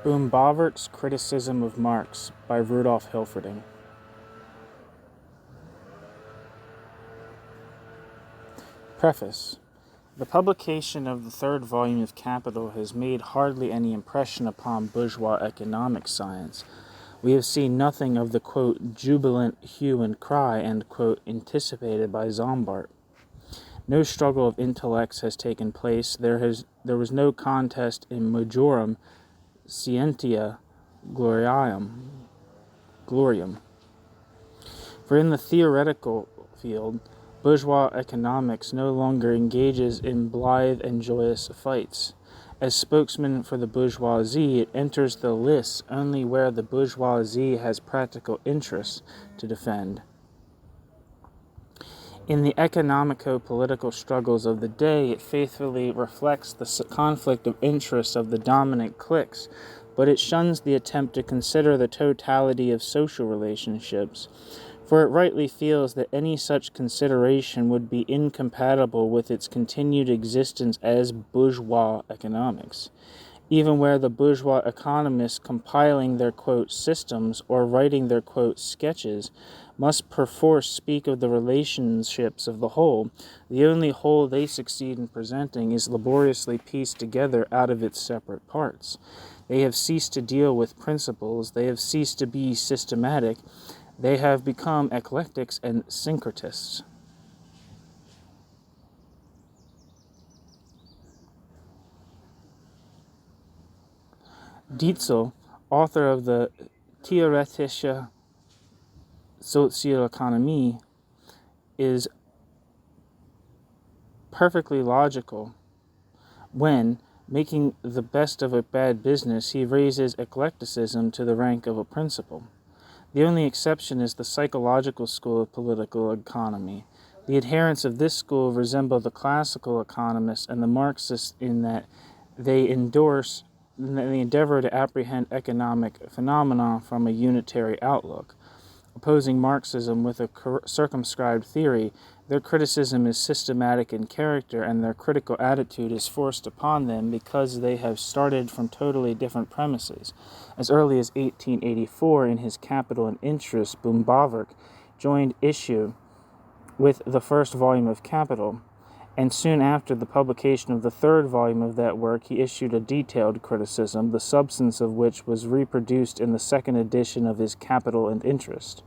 Böhm-Bawerk's Criticism of Marx by Rudolf Hilferding. Preface. The publication of the third volume of Capital has made hardly any impression upon bourgeois economic science. We have seen nothing of the, quote, jubilant hue and cry, end quote, anticipated by Zombart. No struggle of intellects has taken place. There was no contest in majorum scientia gloriam. For in the theoretical field, bourgeois economics no longer engages in blithe and joyous fights. As spokesman for the bourgeoisie, it enters the lists only where the bourgeoisie has practical interests to defend. In the economico-political struggles of the day, it faithfully reflects the conflict of interests of the dominant cliques, but it shuns the attempt to consider the totality of social relationships, for it rightly feels that any such consideration would be incompatible with its continued existence as bourgeois economics. Even where the bourgeois economists compiling their, quote, systems or writing their, quote, sketches must perforce speak of the relationships of the whole, the only whole they succeed in presenting is laboriously pieced together out of its separate parts. They have ceased to deal with principles, they have ceased to be systematic, they have become eclectics and syncretists. Dietzel, author of the Theoretische Sozialökonomie, is perfectly logical when, making the best of a bad business, he raises eclecticism to the rank of a principle. The only exception is the psychological school of political economy. The adherents of this school resemble the classical economists and the Marxists in that they endeavor to apprehend economic phenomena from a unitary outlook. Opposing Marxism with a circumscribed theory, their criticism is systematic in character, and their critical attitude is forced upon them because they have started from totally different premises. As early as 1884, in his Capital and Interest, Böhm-Bawerk joined issue with the first volume of Capital, and soon after the publication of the third volume of that work, he issued a detailed criticism, the substance of which was reproduced in the second edition of his Capital and Interest.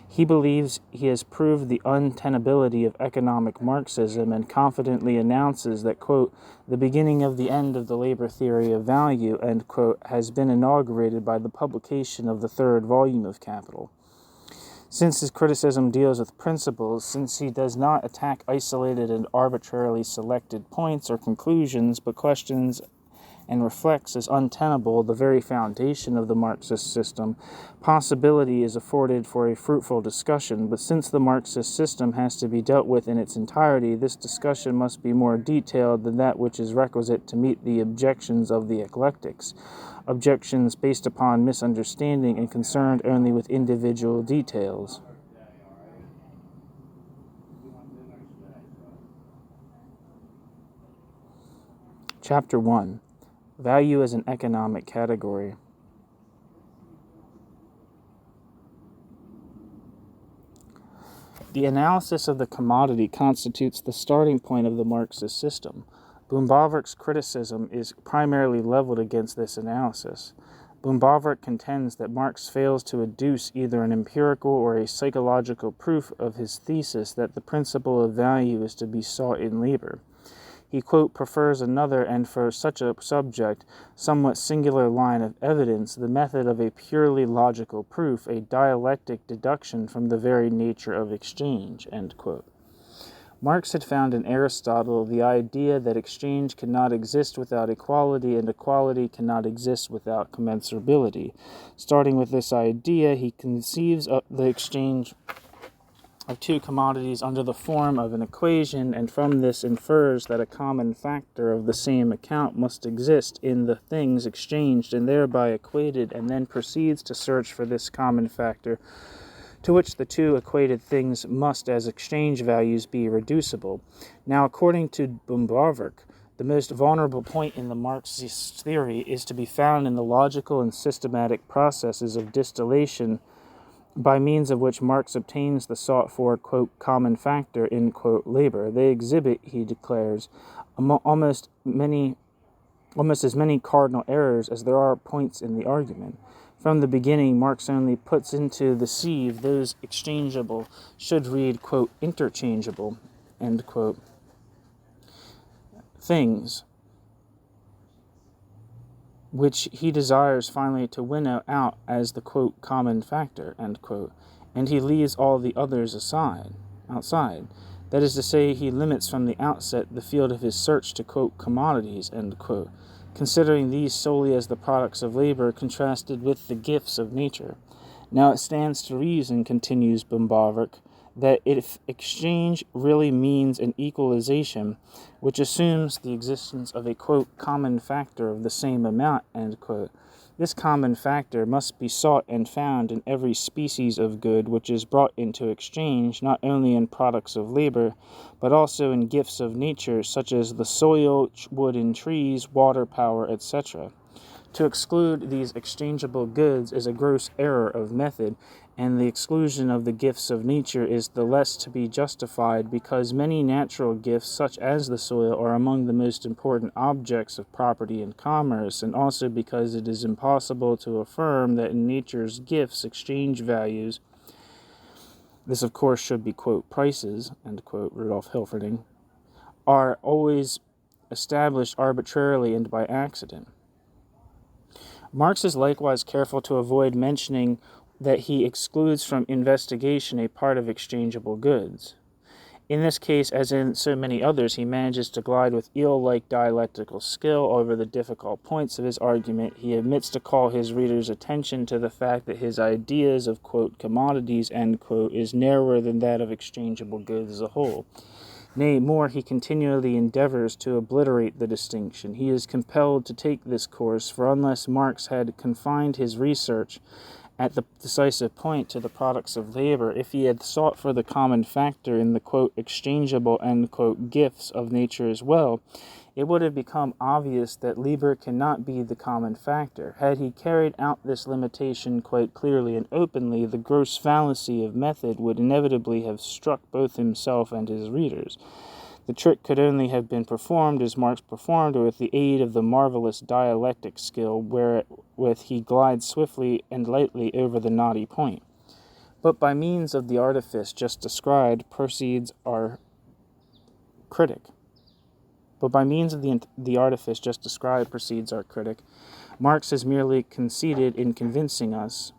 He believes he has proved the untenability of economic Marxism and confidently announces that, quote, the beginning of the end of the labor theory of value, end quote, has been inaugurated by the publication of the third volume of Capital. Since his criticism deals with principles, since he does not attack isolated and arbitrarily selected points or conclusions, but questions and reflects as untenable the very foundation of the Marxist system, possibility is afforded for a fruitful discussion. But since the Marxist system has to be dealt with in its entirety, this discussion must be more detailed than that which is requisite to meet the objections of the eclectics, objections based upon misunderstanding and concerned only with individual details. Chapter 1. Value as an economic category. The analysis of the commodity constitutes the starting point of the Marxist system. Böhm-Bawerk's criticism is primarily leveled against this analysis. Böhm-Bawerk contends that Marx fails to adduce either an empirical or a psychological proof of his thesis that the principle of value is to be sought in labor. He, quote, prefers another and for such a subject somewhat singular line of evidence, the method of a purely logical proof, a dialectic deduction from the very nature of exchange, end quote. Marx had found in Aristotle the idea that exchange cannot exist without equality and equality cannot exist without commensurability. Starting with this idea, he conceives of the exchange of two commodities under the form of an equation, and from this infers that a common factor of the same account must exist in the things exchanged and thereby equated, and then proceeds to search for this common factor, to which the two equated things must as exchange values be reducible. Now, according to Böhm-Bawerk, The most vulnerable point in the Marxist theory is to be found in the logical and systematic processes of distillation by means of which Marx obtains the sought-for, quote, common factor in, quote, labor. They exhibit, he declares, almost as many cardinal errors as there are points in the argument. From the beginning, Marx only puts into the sieve those exchangeable, should read, quote, interchangeable, end quote, things, which he desires finally to winnow out as the, quote, common factor, end quote, and he leaves all the others outside. That is to say, he limits from the outset the field of his search to, quote, commodities, end quote, considering these solely as the products of labor contrasted with the gifts of nature. Now it stands to reason, continues Böhm-Bawerk, that if exchange really means an equalization, which assumes the existence of a, quote, common factor of the same amount, end quote, this common factor must be sought and found in every species of good which is brought into exchange, not only in products of labor, but also in gifts of nature, such as the soil, wood and trees, water power, etc. To exclude these exchangeable goods is a gross error of method, and the exclusion of the gifts of nature is the less to be justified because many natural gifts, such as the soil, are among the most important objects of property and commerce, and also because it is impossible to affirm that in nature's gifts exchange values, this of course should be, quote, prices, end quote, Rudolf Hilferding, are always established arbitrarily and by accident. Marx is likewise careful to avoid mentioning that he excludes from investigation a part of exchangeable goods. In this case, as in so many others, he manages to glide with eel-like dialectical skill over the difficult points of his argument. He omits to call his readers' attention to the fact that his ideas of, quote, commodities, end quote, is narrower than that of exchangeable goods as a whole. Nay, more, he continually endeavors to obliterate the distinction. He is compelled to take this course, for unless Marx had confined his research at the decisive point to the products of labor, if he had sought for the common factor in the, quote, exchangeable, end quote, gifts of nature as well, it would have become obvious that labor cannot be the common factor. Had he carried out this limitation quite clearly and openly, the gross fallacy of method would inevitably have struck both himself and his readers. The trick could only have been performed as Marx performed, or with the aid of the marvelous dialectic skill wherewith he glides swiftly and lightly over the knotty point. But by means of the artifice just described proceeds our critic. Marx has merely succeeded in convincing us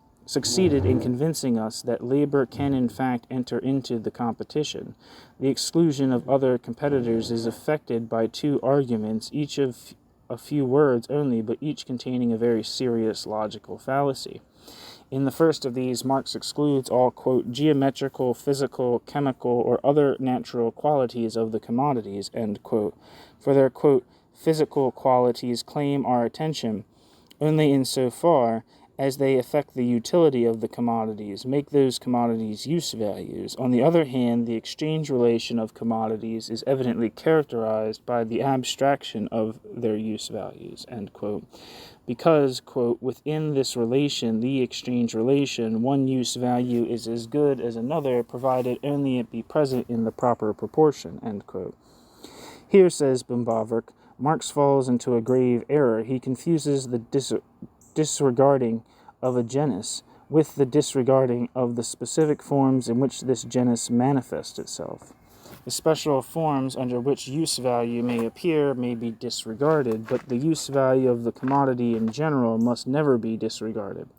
that labor can in fact enter into the competition. The exclusion of other competitors is effected by two arguments, each of a few words only, but each containing a very serious logical fallacy. In the first of these, Marx excludes all, quote, geometrical, physical, chemical, or other natural qualities of the commodities, end quote, for their, quote, physical qualities claim our attention only insofar as they affect the utility of the commodities, make those commodities use values. On the other hand, the exchange relation of commodities is evidently characterized by the abstraction of their use values, end quote, because, quote, within this relation, the exchange relation, one use value is as good as another, provided only it be present in the proper proportion, end quote. Here, says Böhm-Bawerk, Marx falls into a grave error. He confuses the disregarding of a genus with the disregarding of the specific forms in which this genus manifests itself. The special forms under which use value may appear may be disregarded, but the use value of the commodity in general must never be disregarded.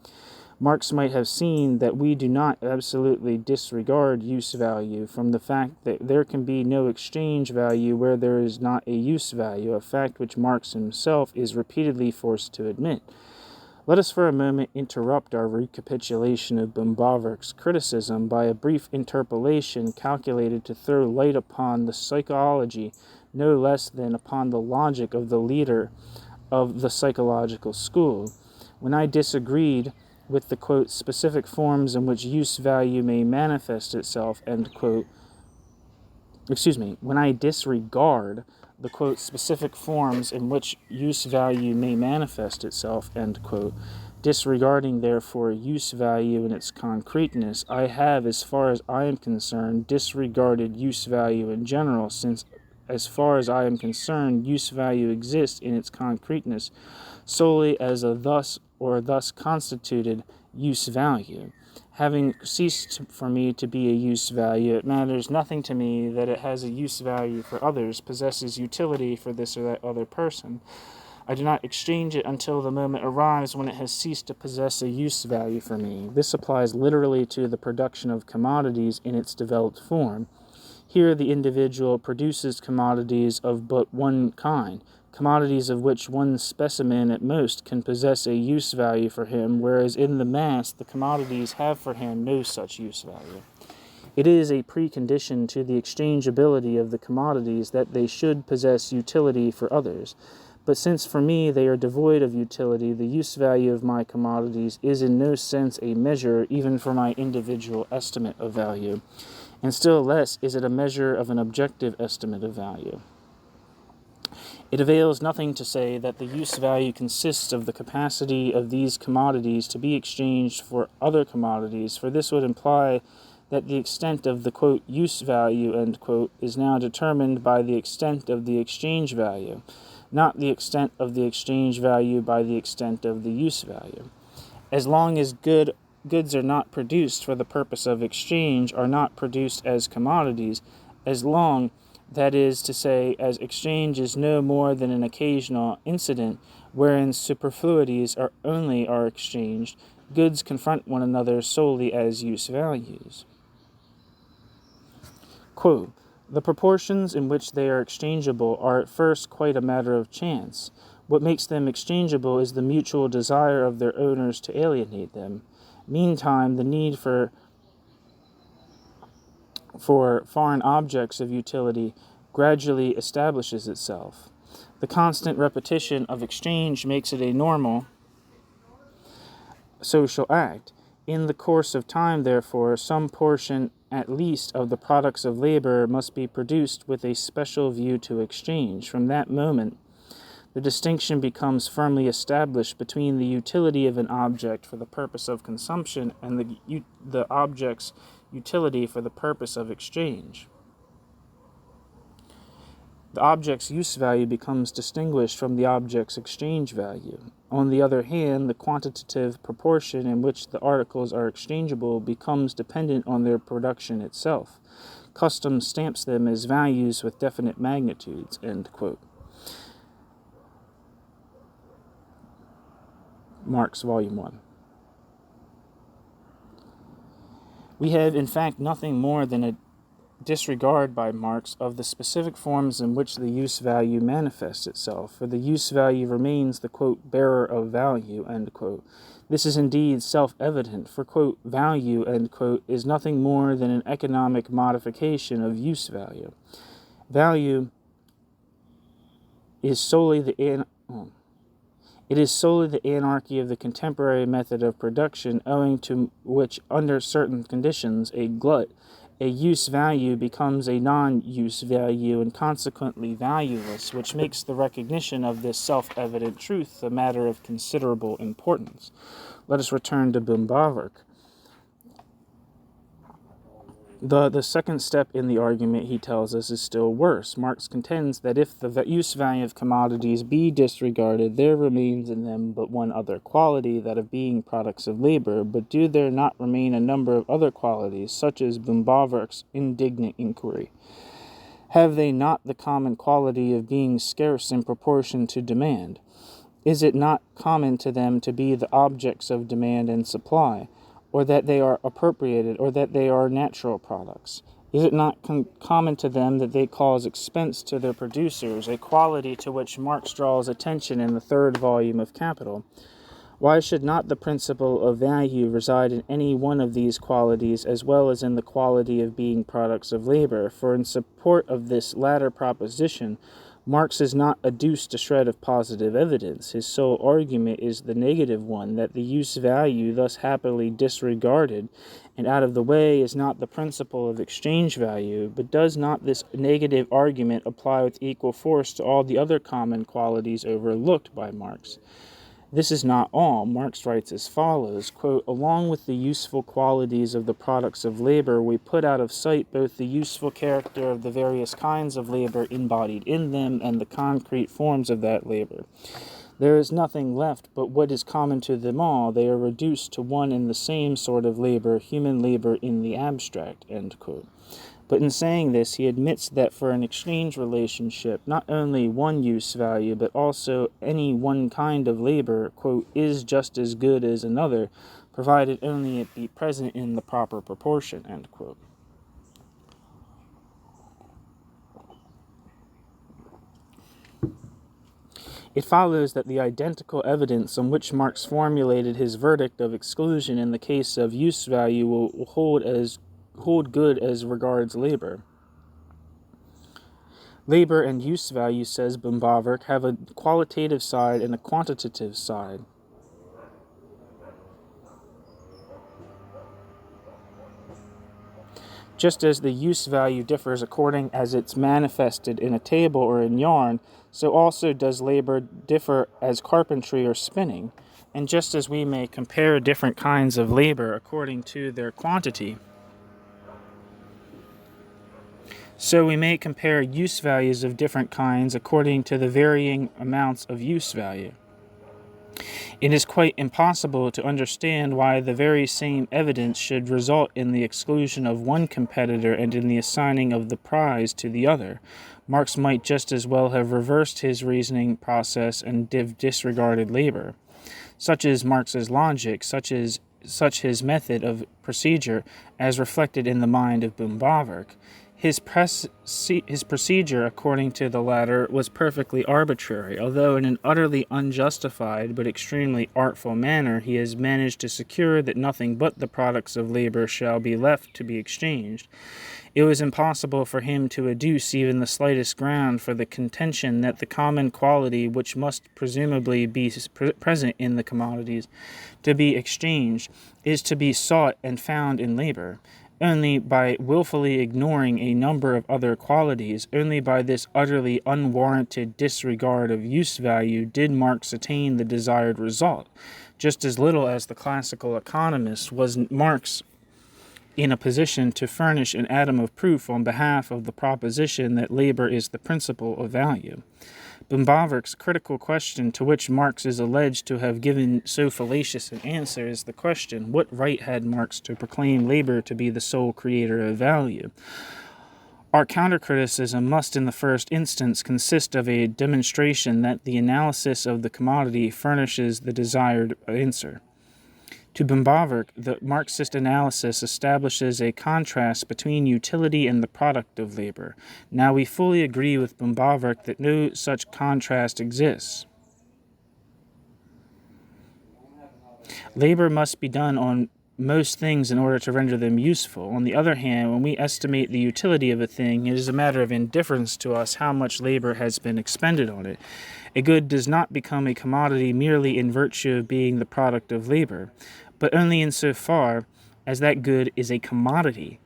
Marx might have seen that we do not absolutely disregard use value from the fact that there can be no exchange value where there is not a use value, a fact which Marx himself is repeatedly forced to admit. Let us for a moment interrupt our recapitulation of Böhm-Bawerk's criticism by a brief interpolation calculated to throw light upon the psychology no less than upon the logic of the leader of the psychological school. When I disagreed with the, quote, specific forms in which use value may manifest itself, end quote, when I disregard the, quote, specific forms in which use value may manifest itself, end quote, disregarding, therefore, use value in its concreteness, I have, as far as I am concerned, disregarded use value in general, since, as far as I am concerned, use value exists in its concreteness solely as a thus or thus constituted use value. Having ceased for me to be a use value, it matters nothing to me that it has a use value for others, possesses utility for this or that other person. I do not exchange it until the moment arrives when it has ceased to possess a use value for me. This applies literally to the production of commodities in its developed form. Here the individual produces commodities of but one kind, commodities of which one specimen at most can possess a use value for him, whereas in the mass the commodities have for him no such use value. It is a precondition to the exchangeability of the commodities that they should possess utility for others. But since for me they are devoid of utility, the use value of my commodities is in no sense a measure even for my individual estimate of value, and still less is it a measure of an objective estimate of value. It avails nothing to say that the use value consists of the capacity of these commodities to be exchanged for other commodities, for this would imply that the extent of the, quote, use value, end quote, is now determined by the extent of the exchange value, not the extent of the exchange value by the extent of the use value. As long as goods are not produced for the purpose of exchange, are not produced as commodities, as long, that is to say, as exchange is no more than an occasional incident wherein superfluities are exchanged, goods confront one another solely as use values. Quote, the proportions in which they are exchangeable are at first quite a matter of chance. What makes them exchangeable is the mutual desire of their owners to alienate them. Meantime, the need for foreign objects of utility gradually establishes itself. The constant repetition of exchange makes it a normal social act. In the course of time, therefore, some portion at least of the products of labor must be produced with a special view to exchange. From that moment, the distinction becomes firmly established between the utility of an object for the purpose of consumption and the object's utility for the purpose of exchange. The object's use value becomes distinguished from the object's exchange value. On the other hand, the quantitative proportion in which the articles are exchangeable becomes dependent on their production itself. Custom stamps them as values with definite magnitudes, end quote. Marx, Volume 1. We have, in fact, nothing more than a disregard by Marx of the specific forms in which the use value manifests itself, for the use value remains the, quote, bearer of value, end quote. This is indeed self-evident, for, quote, value, end quote, is nothing more than an economic modification of use value. Value is solely the It is solely the anarchy of the contemporary method of production, owing to which, under certain conditions, a use value becomes a non-use value and consequently valueless, which makes the recognition of this self-evident truth a matter of considerable importance. Let us return to Böhm-Bawerk. The second step in the argument, he tells us, is still worse. Marx contends that if the use value of commodities be disregarded, there remains in them but one other quality, that of being products of labor, but do there not remain a number of other qualities, such as Böhm-Bawerk's indignant inquiry? Have they not the common quality of being scarce in proportion to demand? Is it not common to them to be the objects of demand and supply, or that they are appropriated, or that they are natural products? Is it not common to them that they cause expense to their producers, a quality to which Marx draws attention in the third volume of Capital? Why should not the principle of value reside in any one of these qualities as well as in the quality of being products of labor? For in support of this latter proposition, Marx has not adduced a shred of positive evidence. His sole argument is the negative one, that the use value thus happily disregarded and out of the way is not the principle of exchange value, but does not this negative argument apply with equal force to all the other common qualities overlooked by Marx? This is not all. Marx writes as follows, quote, "Along with the useful qualities of the products of labor, we put out of sight both the useful character of the various kinds of labor embodied in them and the concrete forms of that labor. There is nothing left but what is common to them all. They are reduced to one and the same sort of labor, human labor in the abstract," end quote. But in saying this, he admits that for an exchange relationship, not only one use value, but also any one kind of labor, quote, "is just as good as another, provided only it be present in the proper proportion," end quote. It follows that the identical evidence on which Marx formulated his verdict of exclusion in the case of use value will hold good as regards labor. Labor and use value, says Böhm-Bawerk, have a qualitative side and a quantitative side. Just as the use value differs according as it's manifested in a table or in yarn, so also does labor differ as carpentry or spinning. And just as we may compare different kinds of labor according to their quantity, so we may compare use values of different kinds according to the varying amounts of use value. It is quite impossible to understand why the very same evidence should result in the exclusion of one competitor and in the assigning of the prize to the other. Marx might just as well have reversed his reasoning process and disregarded labor. Such is Marx's logic, such his method of procedure, as reflected in the mind of Böhm-Bawerk. His procedure, according to the latter, was perfectly arbitrary, although in an utterly unjustified but extremely artful manner he has managed to secure that nothing but the products of labor shall be left to be exchanged. It was impossible for him to adduce even the slightest ground for the contention that the common quality which must presumably be present in the commodities to be exchanged is to be sought and found in labor. Only by willfully ignoring a number of other qualities, only by this utterly unwarranted disregard of use value did Marx attain the desired result. Just as little as the classical economist was Marx in a position to furnish an atom of proof on behalf of the proposition that labor is the principle of value. Böhm-Bawerk's critical question, to which Marx is alleged to have given so fallacious an answer, is the question, what right had Marx to proclaim labor to be the sole creator of value? Our counter-criticism must in the first instance consist of a demonstration that the analysis of the commodity furnishes the desired answer. To Böhm-Bawerk, the Marxist analysis establishes a contrast between utility and the product of labor. Now we fully agree with Böhm-Bawerk that no such contrast exists. Labor must be done on most things in order to render them useful. On the other hand, when we estimate the utility of a thing, it is a matter of indifference to us how much labor has been expended on it. A good does not become a commodity merely in virtue of being the product of labor, but only insofar as that good is a commodity.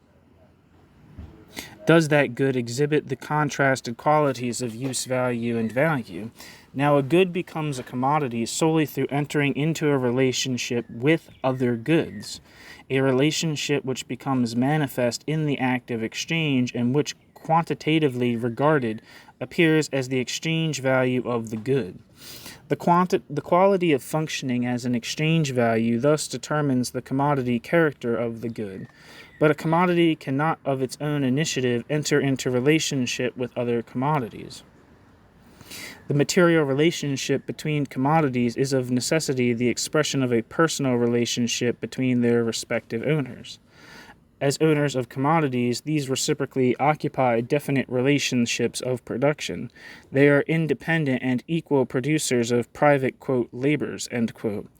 Does that good exhibit the contrasted qualities of use value and value? Now a good becomes a commodity solely through entering into a relationship with other goods, a relationship which becomes manifest in the act of exchange and which, quantitatively regarded, appears as the exchange value of the good. The quality of functioning as an exchange value thus determines the commodity character of the good, but a commodity cannot of its own initiative enter into relationship with other commodities. The material relationship between commodities is of necessity the expression of a personal relationship between their respective owners. As owners of commodities, these reciprocally occupy definite relationships of production. They are independent and equal producers of private, quote, labors, end quote.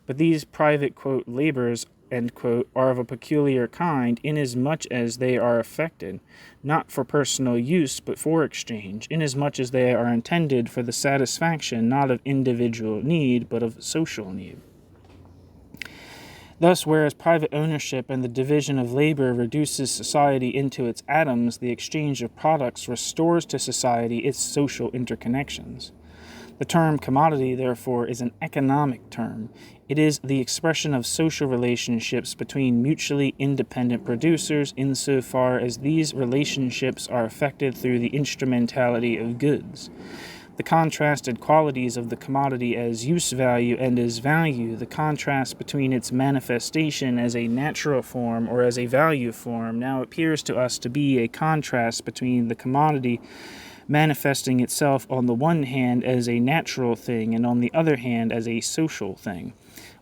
But these private, quote, labors end quote, are of a peculiar kind, inasmuch as they are affected, not for personal use, but for exchange, inasmuch as they are intended for the satisfaction not of individual need, but of social need. Thus, whereas private ownership and the division of labor reduces society into its atoms, the exchange of products restores to society its social interconnections. The term commodity, therefore, is an economic term. It is the expression of social relationships between mutually independent producers insofar as these relationships are effected through the instrumentality of goods. The contrasted qualities of the commodity as use value and as value, the contrast between its manifestation as a natural form or as a value form, now appears to us to be a contrast between the commodity manifesting itself on the one hand as a natural thing and on the other hand as a social thing.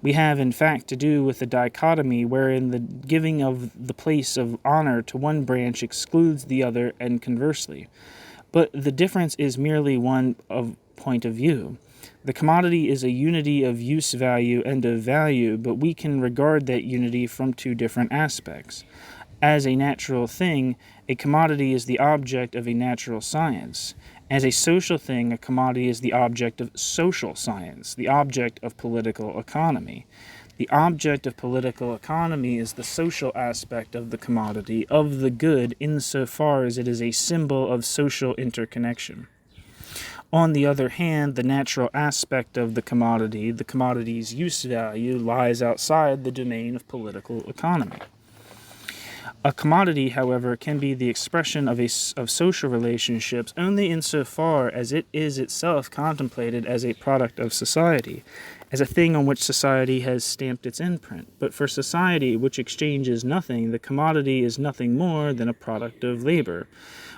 We have in fact to do with a dichotomy wherein the giving of the place of honor to one branch excludes the other, and conversely. But the difference is merely one of point of view. The commodity is a unity of use value and of value, but we can regard that unity from two different aspects. As a natural thing, a commodity is the object of a natural science. As a social thing, a commodity is the object of social science, the object of political economy. The object of political economy is the social aspect of the commodity, of the good, insofar as it is a symbol of social interconnection. On the other hand, the natural aspect of the commodity's use value, lies outside the domain of political economy. A commodity, however, can be the expression of social relationships only insofar as it is itself contemplated as a product of society, as a thing on which society has stamped its imprint. But for society, which exchanges nothing, the commodity is nothing more than a product of labor.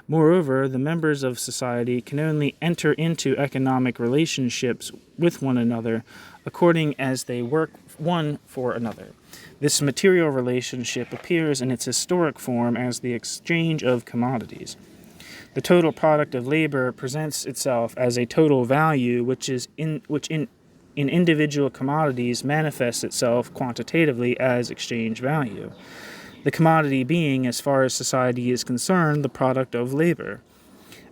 Moreover, the members of society can only enter into economic relationships with one another according as they work one for another. This material relationship appears in its historic form as the exchange of commodities. The total product of labor presents itself as a total value, which in individual commodities manifests itself quantitatively as exchange value. The commodity being, as far as society is concerned, the product of labor.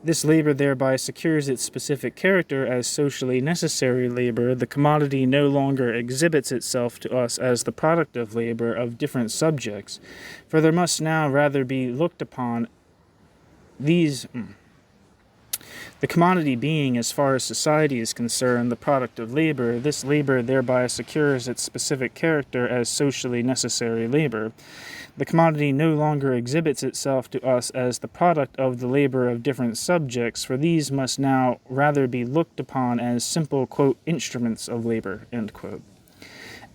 This labor thereby secures its specific character as socially necessary labor. The commodity no longer exhibits itself to us as the product of labor of different subjects, for there must now rather be looked upon these. The commodity being, as far as society is concerned, the product of labor, this labor thereby secures its specific character as socially necessary labor. The commodity no longer exhibits itself to us as the product of the labor of different subjects, for these must now rather be looked upon as simple, quote, instruments of labor, end quote.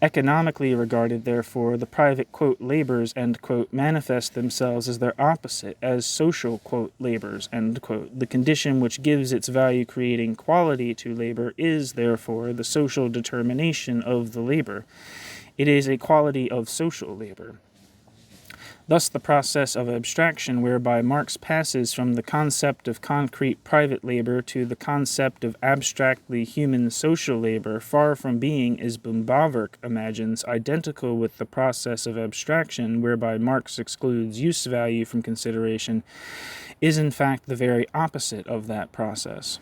Economically regarded, therefore, the private, quote, labors, end quote, manifest themselves as their opposite, as social, quote, labors, end quote. The condition which gives its value-creating quality to labor is, therefore, the social determination of the labor. It is a quality of social labor. Thus the process of abstraction whereby Marx passes from the concept of concrete private labor to the concept of abstractly human social labor, far from being, as Böhm-Bawerk imagines, identical with the process of abstraction whereby Marx excludes use value from consideration, is in fact the very opposite of that process.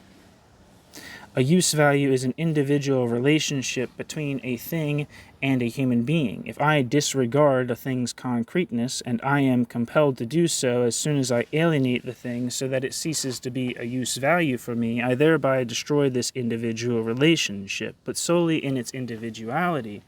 A use value is an individual relationship between a thing and a human being. If I disregard a thing's concreteness, and I am compelled to do so as soon as I alienate the thing so that it ceases to be a use value for me, I thereby destroy this individual relationship, but solely in its individuality.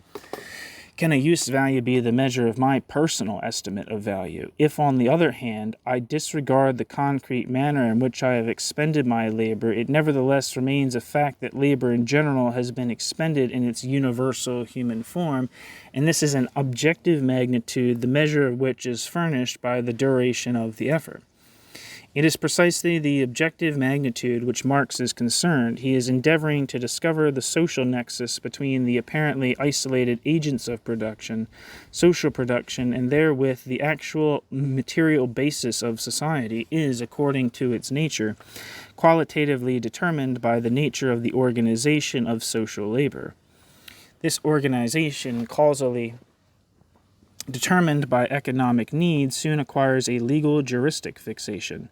Can a use value be the measure of my personal estimate of value? If, on the other hand, I disregard the concrete manner in which I have expended my labor, it nevertheless remains a fact that labor in general has been expended in its universal human form, and this is an objective magnitude, the measure of which is furnished by the duration of the effort. It is precisely the objective magnitude which Marx is concerned. He is endeavoring to discover the social nexus between the apparently isolated agents of production, social production, and therewith the actual material basis of society is, according to its nature, qualitatively determined by the nature of the organization of social labor. This organization causally determined by economic need, soon acquires a legal juristic fixation.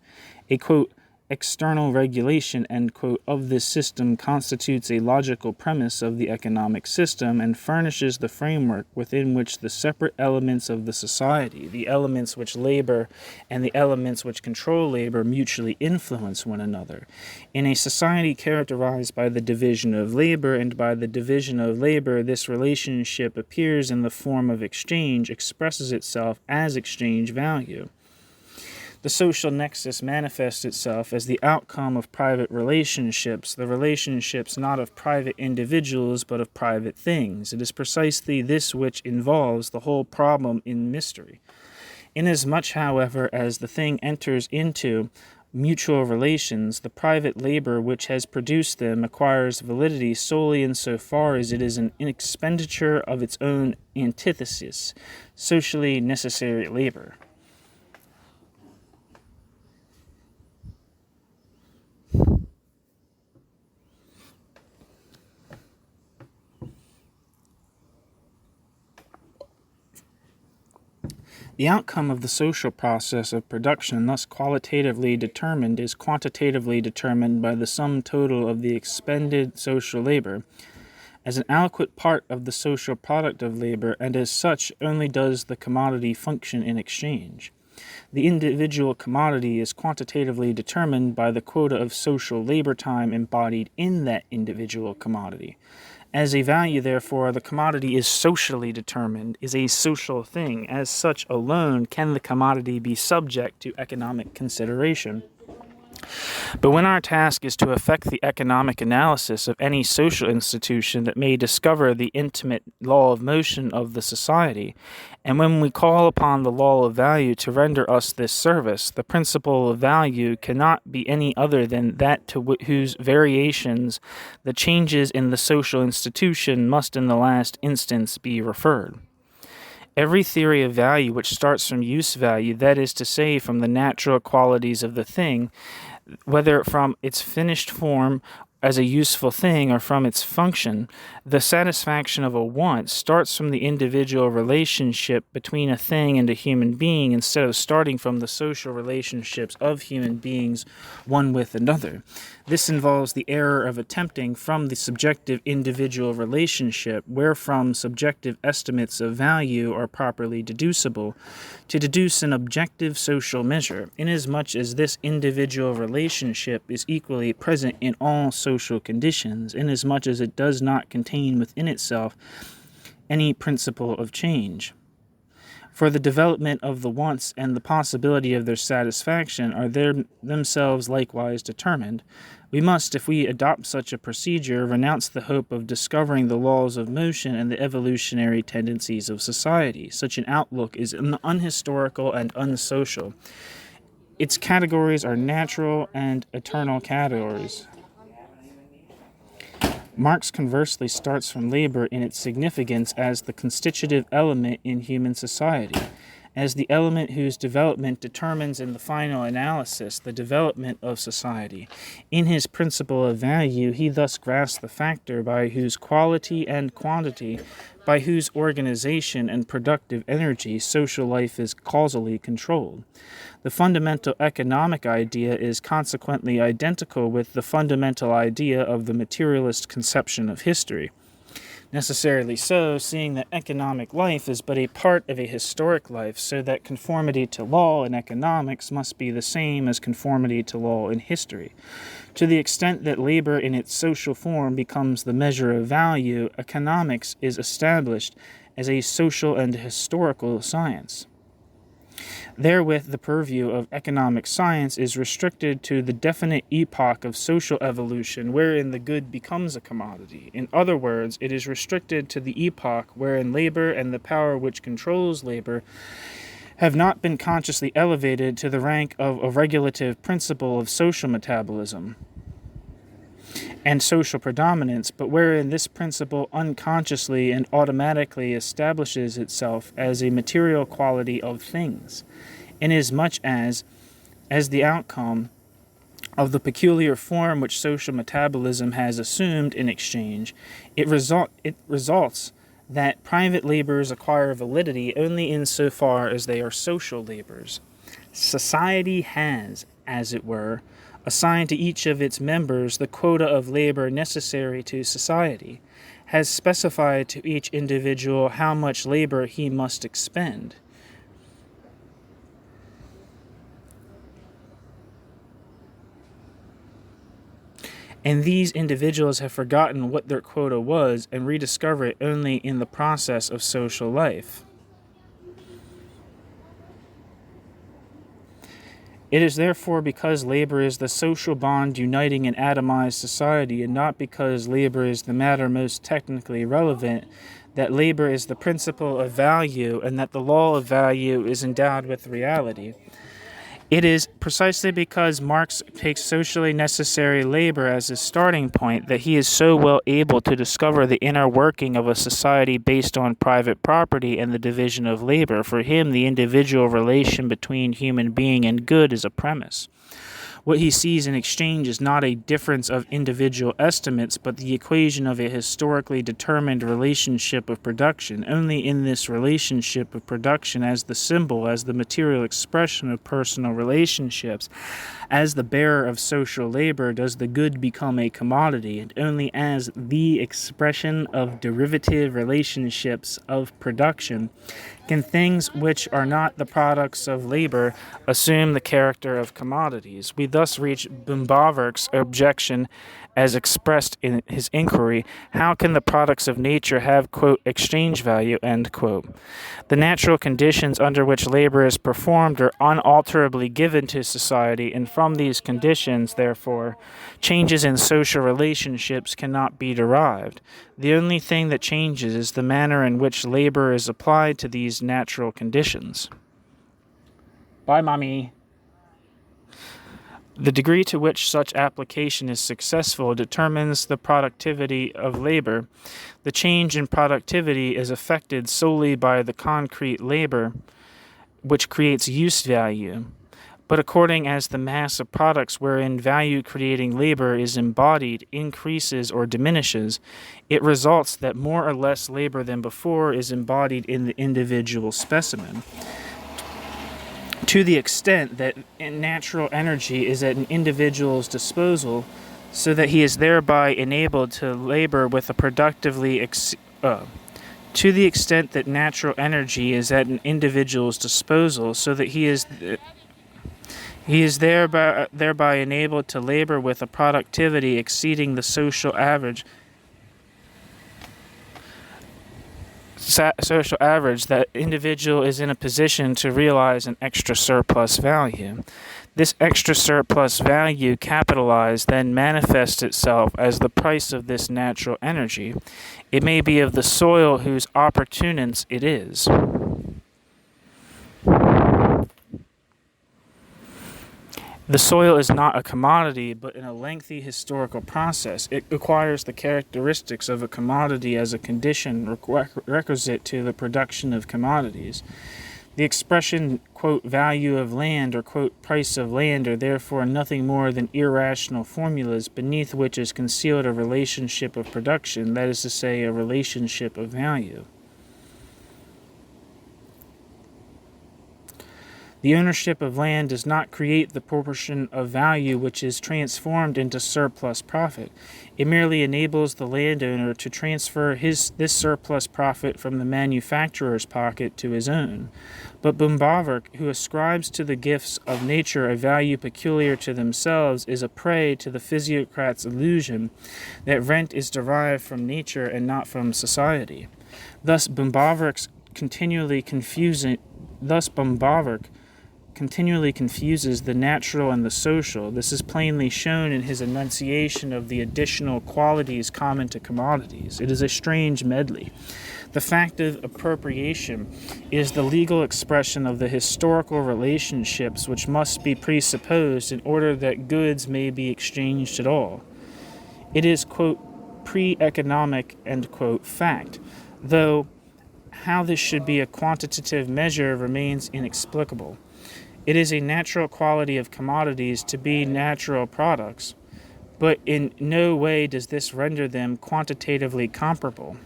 A, quote, external regulation, end quote, of this system constitutes a logical premise of the economic system and furnishes the framework within which the separate elements of the society, the elements which labor and the elements which control labor, mutually influence one another. In a society characterized by the division of labor, and by the division of labor, this relationship appears in the form of exchange, expresses itself as exchange value. The social nexus manifests itself as the outcome of private relationships, the relationships not of private individuals but of private things. It is precisely this which involves the whole problem in mystery. Inasmuch, however, as the thing enters into mutual relations, the private labor which has produced them acquires validity solely in so far as it is an expenditure of its own antithesis, socially necessary labor. The outcome of the social process of production, thus qualitatively determined, is quantitatively determined by the sum total of the expended social labor, as an adequate part of the social product of labor, and as such only does the commodity function in exchange. The individual commodity is quantitatively determined by the quota of social labor time embodied in that individual commodity. As a value, therefore, the commodity is socially determined, is a social thing. As such alone can the commodity be subject to economic consideration. But when our task is to effect the economic analysis of any social institution that may discover the intimate law of motion of the society, and when we call upon the law of value to render us this service, the principle of value cannot be any other than that to whose variations the changes in the social institution must in the last instance be referred. Every theory of value which starts from use value, that is to say, from the natural qualities of the thing, whether from its finished form as a useful thing or from its function, the satisfaction of a want starts from the individual relationship between a thing and a human being instead of starting from the social relationships of human beings one with another. This involves the error of attempting from the subjective individual relationship, wherefrom subjective estimates of value are properly deducible, to deduce an objective social measure, inasmuch as this individual relationship is equally present in all social conditions, inasmuch as it does not contain within itself any principle of change. For the development of the wants and the possibility of their satisfaction are themselves likewise determined. We must, if we adopt such a procedure, renounce the hope of discovering the laws of motion and the evolutionary tendencies of society. Such an outlook is unhistorical and unsocial. Its categories are natural and eternal categories. Marx conversely starts from labor in its significance as the constitutive element in human society, as the element whose development determines in the final analysis the development of society. In his principle of value, he thus grasps the factor by whose quality and quantity, by whose organization and productive energy social life is causally controlled. The fundamental economic idea is consequently identical with the fundamental idea of the materialist conception of history. Necessarily so, seeing that economic life is but a part of a historic life, so that conformity to law in economics must be the same as conformity to law in history. To the extent that labor in its social form becomes the measure of value, economics is established as a social and historical science. Therewith, the purview of economic science is restricted to the definite epoch of social evolution wherein the good becomes a commodity. In other words, it is restricted to the epoch wherein labor and the power which controls labor have not been consciously elevated to the rank of a regulative principle of social metabolism and social predominance, but wherein this principle unconsciously and automatically establishes itself as a material quality of things, inasmuch as the outcome of the peculiar form which social metabolism has assumed in exchange, it results that private labors acquire validity only insofar as they are social labors. Society has, as it were, assigned to each of its members the quota of labor necessary to society, has specified to each individual how much labor he must expend. And these individuals have forgotten what their quota was and rediscover it only in the process of social life. It is therefore because labor is the social bond uniting an atomized society, and not because labor is the matter most technically relevant, that labor is the principle of value and that the law of value is endowed with reality. It is precisely because Marx takes socially necessary labor as his starting point that he is so well able to discover the inner working of a society based on private property and the division of labor. For him, the individual relation between human being and good is a premise. What he sees in exchange is not a difference of individual estimates, but the equation of a historically determined relationship of production. Only in this relationship of production, as the symbol, as the material expression of personal relationships, as the bearer of social labor, does the good become a commodity, and only as the expression of derivative relationships of production can things which are not the products of labor assume the character of commodities. We thus reach Böhm-Bawerk's objection as expressed in his inquiry, how can the products of nature have, quote, exchange value, end quote? The natural conditions under which labor is performed are unalterably given to society, and from these conditions, therefore, changes in social relationships cannot be derived. The only thing that changes is the manner in which labor is applied to these natural conditions. Bye, Mommy. The degree to which such application is successful determines the productivity of labor. The change in productivity is affected solely by the concrete labor, which creates use value. But according as the mass of products wherein value-creating labor is embodied increases or diminishes, it results that more or less labor than before is embodied in the individual specimen. To the extent that natural energy is at an individual's disposal, so that he is thereby enabled to labor with a productively to the extent that natural energy is at an individual's disposal, so that he is thereby enabled to labor with a productivity exceeding the social average. That individual is in a position to realize an extra surplus value. This extra surplus value, capitalized, then manifests itself as the price of this natural energy. It may be of the soil whose opportunance it is. The soil is not a commodity, but in a lengthy historical process. It acquires the characteristics of a commodity as a condition requisite to the production of commodities. The expression, quote, value of land or, quote, price of land are therefore nothing more than irrational formulas beneath which is concealed a relationship of production, that is to say, a relationship of value. The ownership of land does not create the proportion of value which is transformed into surplus profit. It merely enables the landowner to transfer this surplus profit from the manufacturer's pocket to his own. But Böhm-Bawerk, who ascribes to the gifts of nature a value peculiar to themselves, is a prey to the physiocrat's illusion that rent is derived from nature and not from society. Thus Böhm-Bawerk continually confuses the natural and the social. This is plainly shown in his enunciation of the additional qualities common to commodities. It is a strange medley. The fact of appropriation is the legal expression of the historical relationships which must be presupposed in order that goods may be exchanged at all. It is, quote, pre-economic, end quote, fact, though how this should be a quantitative measure remains inexplicable. It is a natural quality of commodities to be natural products, but in no way does this render them quantitatively comparable.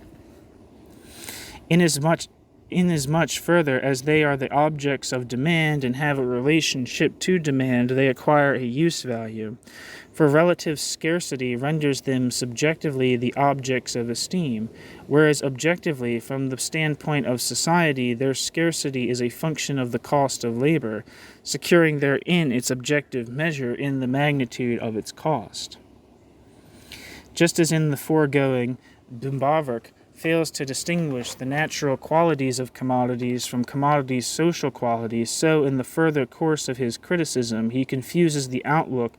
Inasmuch further as they are the objects of demand and have a relationship to demand, they acquire a use value. For relative scarcity renders them subjectively the objects of esteem, whereas objectively, from the standpoint of society, their scarcity is a function of the cost of labor, securing therein its objective measure in the magnitude of its cost. Just as in the foregoing, Böhm-Bawerk fails to distinguish the natural qualities of commodities from commodities' social qualities, so in the further course of his criticism he confuses the outlook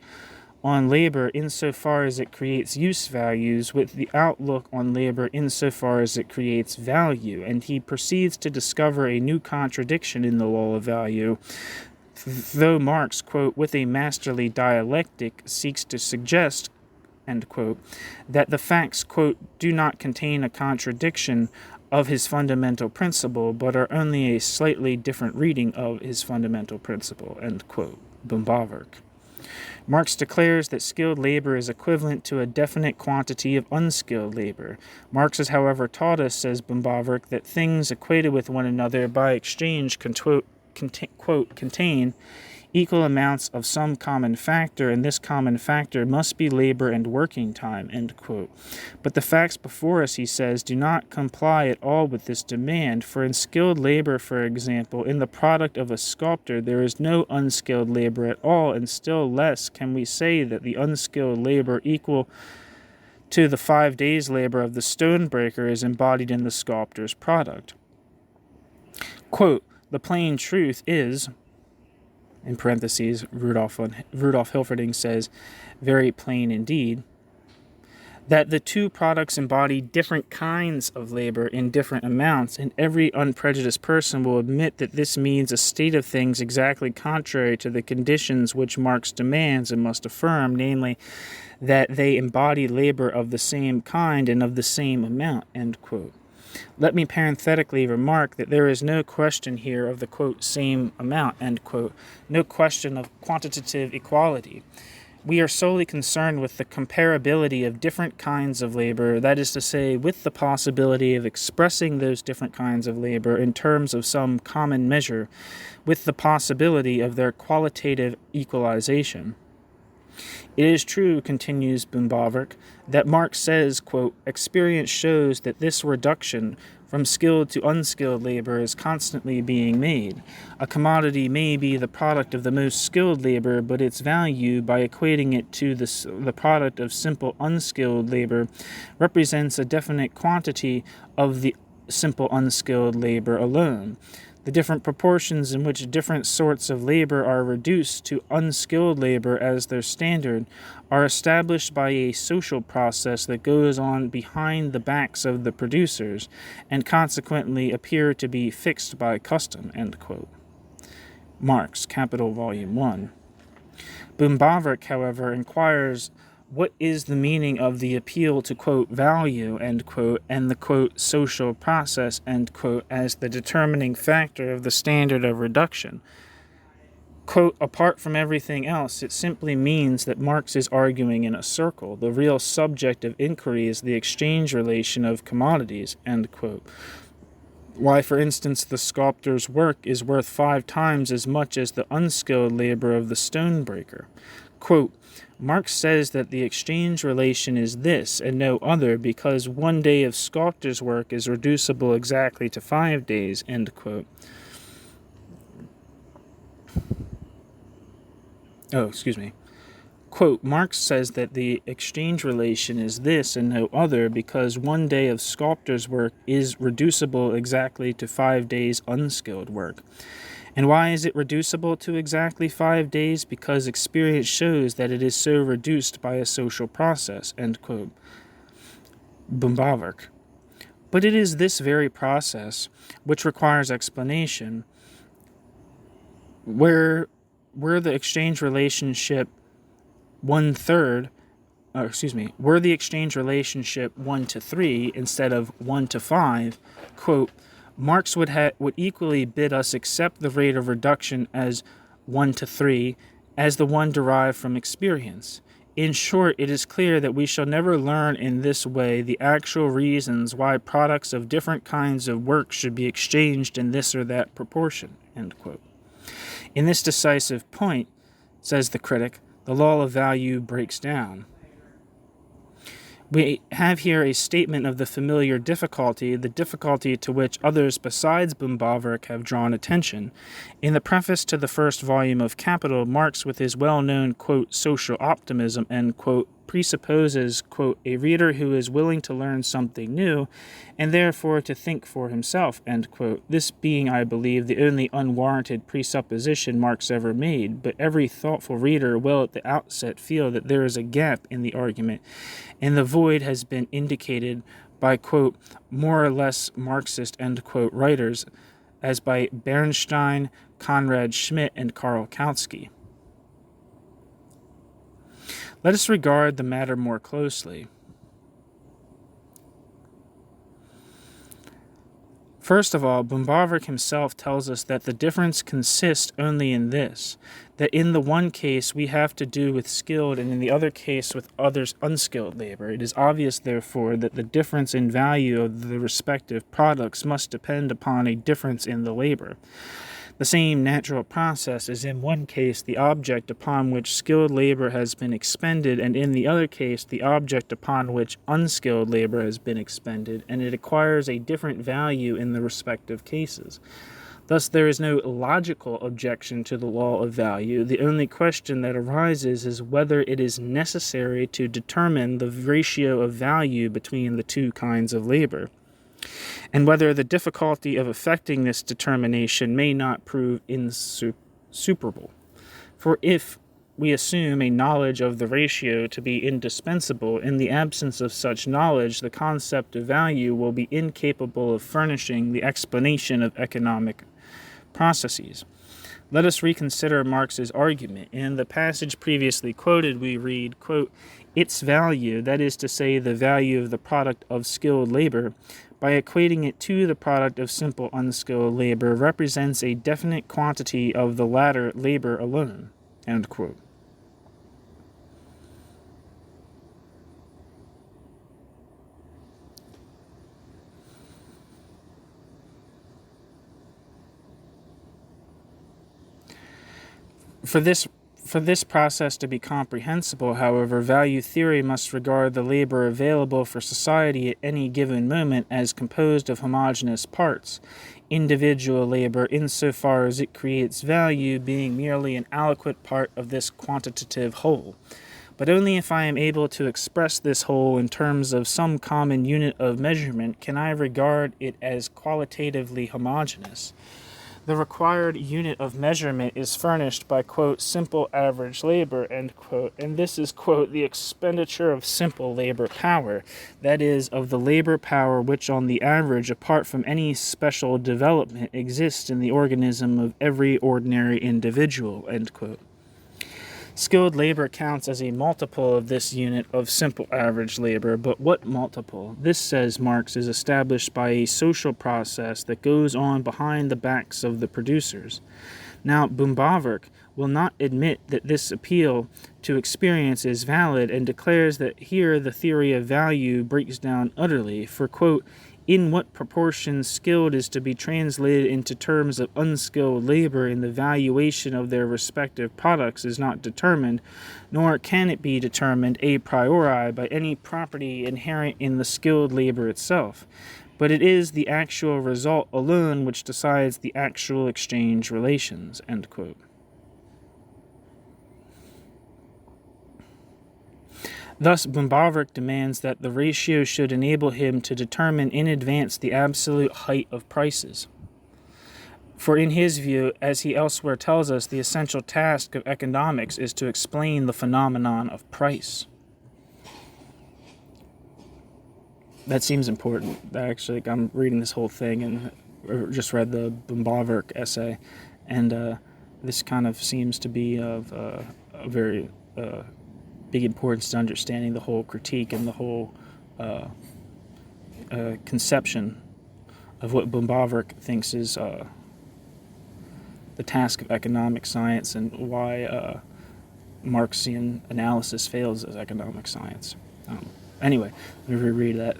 on labor insofar as it creates use values with the outlook on labor insofar as it creates value, and he proceeds to discover a new contradiction in the law of value, though Marx, quote, with a masterly dialectic seeks to suggest, end quote, that the facts, quote, do not contain a contradiction of his fundamental principle, but are only a slightly different reading of his fundamental principle, end quote. Böhm-Bawerk. Marx declares that skilled labor is equivalent to a definite quantity of unskilled labor. Marx has, however, taught us, says Böhm-Bawerk, that things equated with one another by exchange contain equal amounts of some common factor, and this common factor must be labor and working time, end quote. But the facts before us, he says, do not comply at all with this demand, for in skilled labor, for example, in the product of a sculptor, there is no unskilled labor at all, and still less can we say that the unskilled labor equal to the 5 days' labor of the stonebreaker is embodied in the sculptor's product. Quote, the plain truth is, in parentheses, Rudolf Hilferding says, very plain indeed, that the two products embody different kinds of labor in different amounts, and every unprejudiced person will admit that this means a state of things exactly contrary to the conditions which Marx demands and must affirm, namely, that they embody labor of the same kind and of the same amount, end quote. Let me parenthetically remark that there is no question here of the, quote, same amount, end quote, no question of quantitative equality. We are solely concerned with the comparability of different kinds of labor, that is to say, with the possibility of expressing those different kinds of labor in terms of some common measure, with the possibility of their qualitative equalization. It is true, continues Böhm-Bawerk, that Marx says, quote, experience shows that this reduction from skilled to unskilled labor is constantly being made. A commodity may be the product of the most skilled labor, but its value, by equating it to the product of simple unskilled labor, represents a definite quantity of the simple unskilled labor alone. The different proportions in which different sorts of labor are reduced to unskilled labor as their standard are established by a social process that goes on behind the backs of the producers, and consequently appear to be fixed by custom, end quote. Marx, Capital, Volume 1. Böhm-Bawerk, however, inquires what is the meaning of the appeal to, quote, value, end quote, and the, quote, social process, end quote, as the determining factor of the standard of reduction. Quote, apart from everything else, it simply means that Marx is arguing in a circle. The real subject of inquiry is the exchange relation of commodities, end quote. Why, for instance, the sculptor's work is worth 5 times as much as the unskilled labor of the stonebreaker. Quote, Marx says that the exchange relation is this and no other because 1 day of sculptor's work is reducible exactly to 5 days, end quote. Quote, Marx says that the exchange relation is this and no other because 1 day of sculptor's work is reducible exactly to 5 days unskilled work. And why is it reducible to exactly 5 days? Because experience shows that it is so reduced by a social process, end quote. Böhm-Bawerk. But it is this very process, which requires explanation, where the exchange relationship were the exchange relationship 1 to 3 instead of 1 to 5, quote, Marx would equally bid us accept the rate of reduction as 1 to 3 as the one derived from experience. In short, it is clear that we shall never learn in this way the actual reasons why products of different kinds of work should be exchanged in this or that proportion." End quote. In this decisive point, says the critic, the law of value breaks down. We have here a statement of the familiar difficulty, the difficulty to which others besides Böhm-Bawerk have drawn attention. In the preface to the first volume of Capital, Marx, with his well-known, quote, social optimism, end quote, presupposes, quote, a reader who is willing to learn something new and therefore to think for himself, end quote. This being, I believe, the only unwarranted presupposition Marx ever made, but every thoughtful reader will at the outset feel that there is a gap in the argument, and the void has been indicated by, quote, more or less Marxist, end quote, writers, as by Bernstein, Konrad Schmidt, and Karl Kautsky. Let us regard the matter more closely. First of all, Böhm-Bawerk himself tells us that the difference consists only in this, that in the one case we have to do with skilled and in the other case with others unskilled labor. It is obvious, therefore, that the difference in value of the respective products must depend upon a difference in the labor. The same natural process is in one case the object upon which skilled labor has been expended, and in the other case the object upon which unskilled labor has been expended, and it acquires a different value in the respective cases. Thus there is no logical objection to the law of value. The only question that arises is whether it is necessary to determine the ratio of value between the two kinds of labor, and whether the difficulty of effecting this determination may not prove insuperable. For if we assume a knowledge of the ratio to be indispensable, in the absence of such knowledge, the concept of value will be incapable of furnishing the explanation of economic processes. Let us reconsider Marx's argument. In the passage previously quoted, we read, quote, its value, that is to say the value of the product of skilled labor, by equating it to the product of simple unskilled labor, represents a definite quantity of the latter labor alone. End quote. For this process to be comprehensible, however, value theory must regard the labor available for society at any given moment as composed of homogeneous parts, individual labor insofar as it creates value being merely an aliquot part of this quantitative whole. But only if I am able to express this whole in terms of some common unit of measurement can I regard it as qualitatively homogeneous. The required unit of measurement is furnished by, quote, simple average labor, end quote, and this is, quote, the expenditure of simple labor power, that is, of the labor power which on the average, apart from any special development, exists in the organism of every ordinary individual, end quote. Skilled labor counts as a multiple of this unit of simple average labor, but what multiple? This, says Marx, is established by a social process that goes on behind the backs of the producers. Now, Böhm-Bawerk will not admit that this appeal to experience is valid and declares that here the theory of value breaks down utterly, for, quote, in what proportion skilled is to be translated into terms of unskilled labor in the valuation of their respective products is not determined, nor can it be determined a priori by any property inherent in the skilled labor itself, but it is the actual result alone which decides the actual exchange relations, end quote. Thus, Böhm-Bawerk demands that the ratio should enable him to determine in advance the absolute height of prices. For in his view, as he elsewhere tells us, the essential task of economics is to explain the phenomenon of price. That seems important. Actually, I'm reading this whole thing and just read the Böhm-Bawerk essay, and this kind of seems to be of a very big importance to understanding the whole critique and the whole conception of what Böhm-Bawerk thinks is the task of economic science, and why Marxian analysis fails as economic science. Anyway, let me reread that.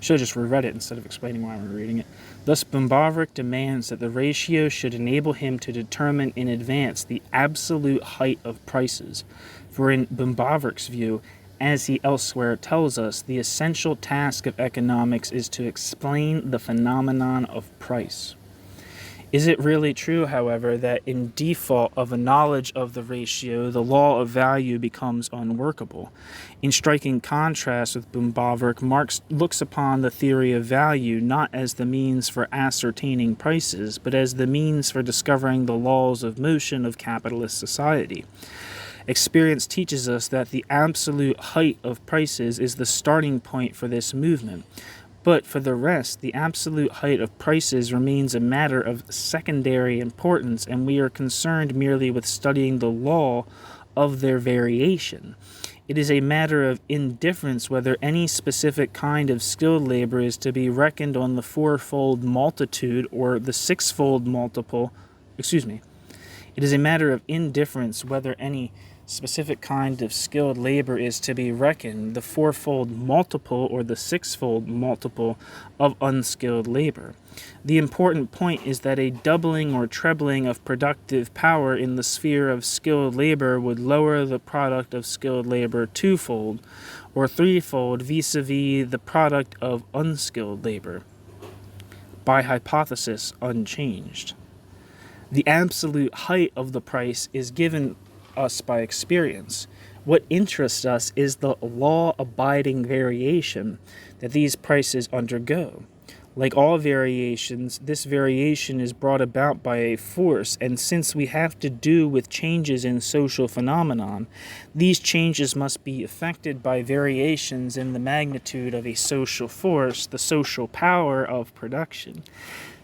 Should have just reread it instead of explaining why I'm rereading it. Thus, Böhm-Bawerk demands that the ratio should enable him to determine in advance the absolute height of prices. For in Böhm-Bawerk's view, as he elsewhere tells us, the essential task of economics is to explain the phenomenon of price. Is it really true, however, that in default of a knowledge of the ratio, the law of value becomes unworkable? In striking contrast with Böhm-Bawerk, Marx looks upon the theory of value not as the means for ascertaining prices, but as the means for discovering the laws of motion of capitalist society. Experience teaches us that the absolute height of prices is the starting point for this movement. But for the rest, the absolute height of prices remains a matter of secondary importance, and we are concerned merely with studying the law of their variation. It is a matter of indifference whether any specific kind of skilled labor is to be reckoned on the fourfold multitude or the sixfold multiple. It is a matter of indifference whether any specific kind of skilled labor is to be reckoned the fourfold multiple or the sixfold multiple of unskilled labor. The important point is that a doubling or trebling of productive power in the sphere of skilled labor would lower the product of skilled labor twofold or threefold vis-a-vis the product of unskilled labor, by hypothesis unchanged. The absolute height of the price is given us by experience. What interests us is the law-abiding variation that these prices undergo. Like all variations, this variation is brought about by a force, and since we have to do with changes in social phenomenon, these changes must be affected by variations in the magnitude of a social force, the social power of production.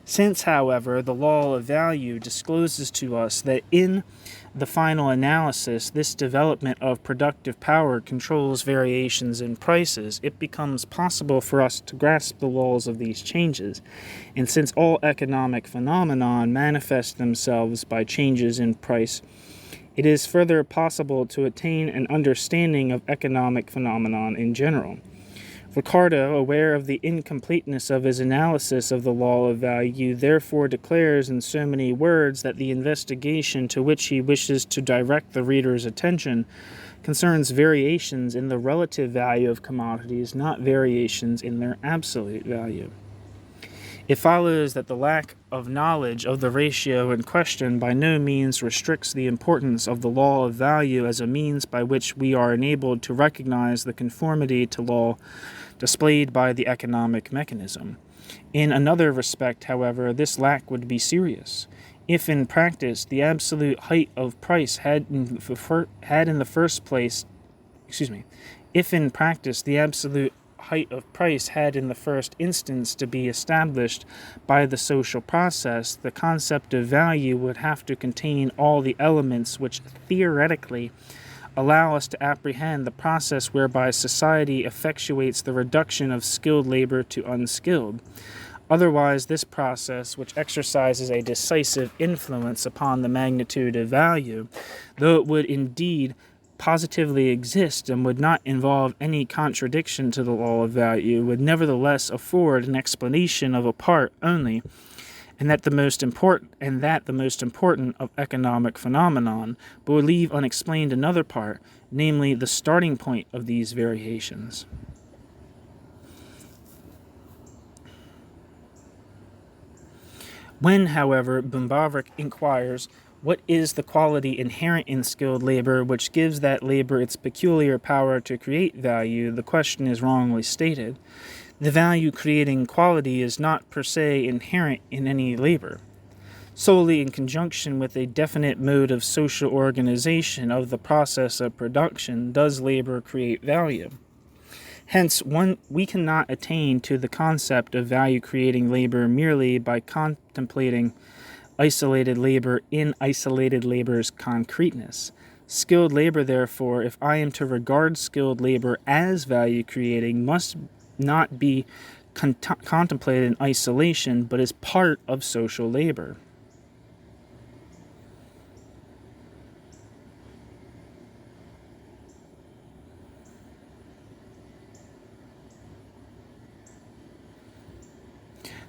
Since, however, the law of value discloses to us that in the final analysis, this development of productive power controls variations in prices, it becomes possible for us to grasp the laws of these changes. And since all economic phenomena manifest themselves by changes in price, it is further possible to attain an understanding of economic phenomenon in general. Ricardo, aware of the incompleteness of his analysis of the law of value, therefore declares in so many words that the investigation to which he wishes to direct the reader's attention concerns variations in the relative value of commodities, not variations in their absolute value. It follows that the lack of knowledge of the ratio in question by no means restricts the importance of the law of value as a means by which we are enabled to recognize the conformity to law displayed by the economic mechanism. In another respect, however, this lack would be serious. If in practice the absolute height of price had in the first instance to be established by the social process, the concept of value would have to contain all the elements which theoretically allow us to apprehend the process whereby society effectuates the reduction of skilled labor to unskilled. Otherwise, this process, which exercises a decisive influence upon the magnitude of value, though it would indeed positively exist and would not involve any contradiction to the law of value, would nevertheless afford an explanation of a part only, and that the most important of economic phenomenon, but would leave unexplained another part, namely the starting point of these variations. When, however, Böhm-Bawerk inquires what is the quality inherent in skilled labor which gives that labor its peculiar power to create value, the question is wrongly stated. The value-creating quality is not per se inherent in any labor. Solely in conjunction with a definite mode of social organization of the process of production does labor create value. Hence, we cannot attain to the concept of value-creating labor merely by contemplating isolated labor in isolated labor's concreteness. Skilled labor, therefore, if I am to regard skilled labor as value-creating, must not be contemplated in isolation, but as part of social labor.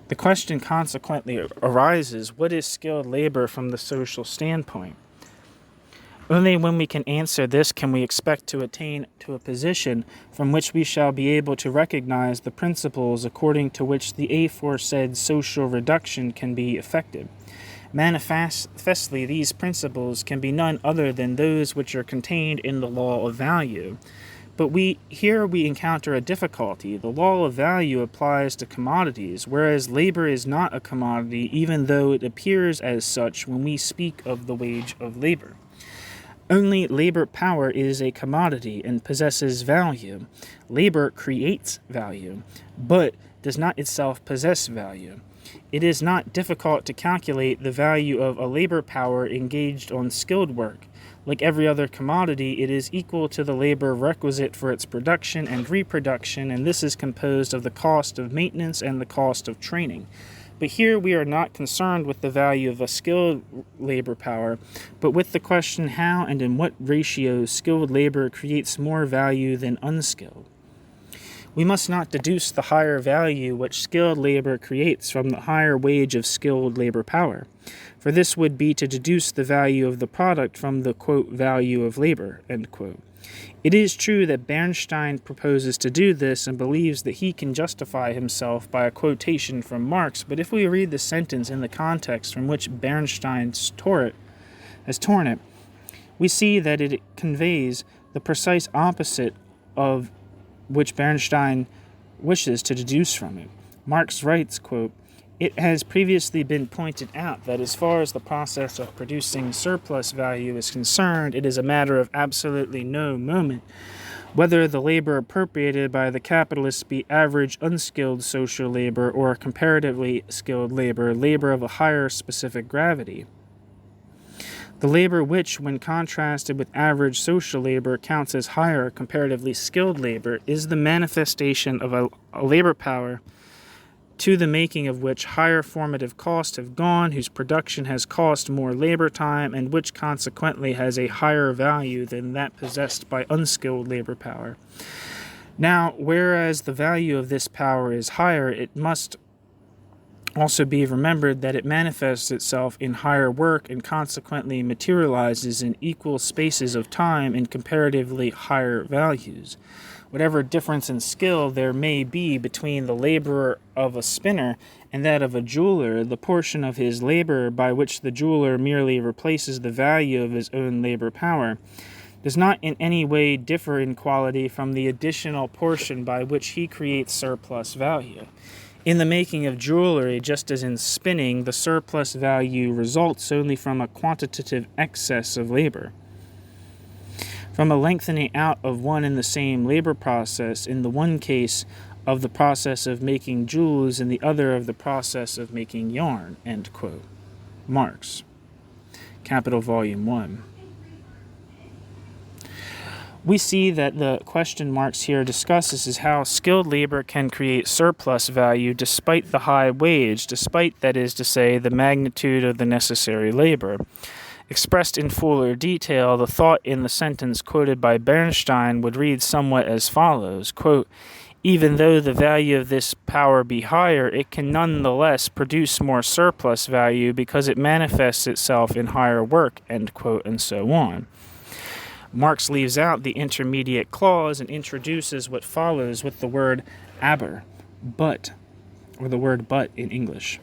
The question consequently arises, what is skilled labor from the social standpoint? Only when we can answer this can we expect to attain to a position from which we shall be able to recognize the principles according to which the aforesaid social reduction can be effected. Manifestly, these principles can be none other than those which are contained in the law of value. But here we encounter a difficulty. The law of value applies to commodities, whereas labor is not a commodity, even though it appears as such when we speak of the wage of labor. Only labor power is a commodity and possesses value. Labor creates value, but does not itself possess value. It is not difficult to calculate the value of a labor power engaged on skilled work. Like every other commodity, it is equal to the labor requisite for its production and reproduction, and this is composed of the cost of maintenance and the cost of training. But here we are not concerned with the value of a skilled labor power, but with the question how and in what ratio skilled labor creates more value than unskilled. We must not deduce the higher value which skilled labor creates from the higher wage of skilled labor power, for this would be to deduce the value of the product from the, quote, value of labor, end quote. It is true that Bernstein proposes to do this and believes that he can justify himself by a quotation from Marx, but if we read the sentence in the context from which Bernstein has torn it, we see that it conveys the precise opposite of which Bernstein wishes to deduce from it. Marx writes, quote, "It has previously been pointed out that as far as the process of producing surplus value is concerned, it is a matter of absolutely no moment whether the labor appropriated by the capitalist be average unskilled social labor or comparatively skilled labor of a higher specific gravity. The labor which, when contrasted with average social labor, counts as higher comparatively skilled labor is the manifestation of a labor power to the making of which higher formative costs have gone, whose production has cost more labor time, and which consequently has a higher value than that possessed by unskilled labor power. Now, whereas the value of this power is higher, it must also be remembered that it manifests itself in higher work and consequently materializes in equal spaces of time in comparatively higher values. Whatever difference in skill there may be between the labor of a spinner and that of a jeweler, the portion of his labor by which the jeweler merely replaces the value of his own labor power does not in any way differ in quality from the additional portion by which he creates surplus value. In the making of jewelry, just as in spinning, the surplus value results only from a quantitative excess of labor, from a lengthening out of one and the same labor process, in the one case of the process of making jewels, in the other of the process of making yarn." End quote. Marx, Capital Volume 1. We see that the question Marx here discusses is how skilled labor can create surplus value despite the high wage, despite, that is to say, the magnitude of the necessary labor. Expressed in fuller detail, the thought in the sentence quoted by Bernstein would read somewhat as follows, quote, "Even though the value of this power be higher, it can nonetheless produce more surplus value because it manifests itself in higher work," end quote, and so on. Marx leaves out the intermediate clause and introduces what follows with the word aber, but, or the word but in English.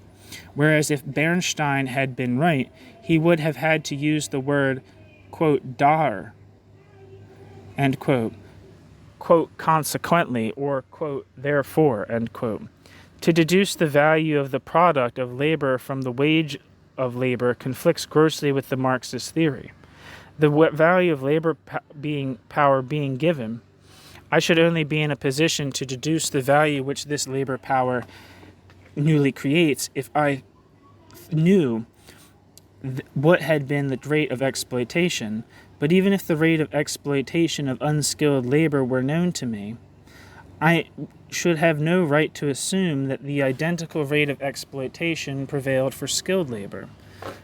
Whereas if Bernstein had been right, he would have had to use the word, quote, daher, end quote, consequently, or, quote, therefore, end quote. To deduce the value of the product of labor from the wage of labor conflicts grossly with the Marxist theory. The value of labor power being given, I should only be in a position to deduce the value which this labor power newly creates if I knew what had been the rate of exploitation. But even if the rate of exploitation of unskilled labor were known to me, I should have no right to assume that the identical rate of exploitation prevailed for skilled labor.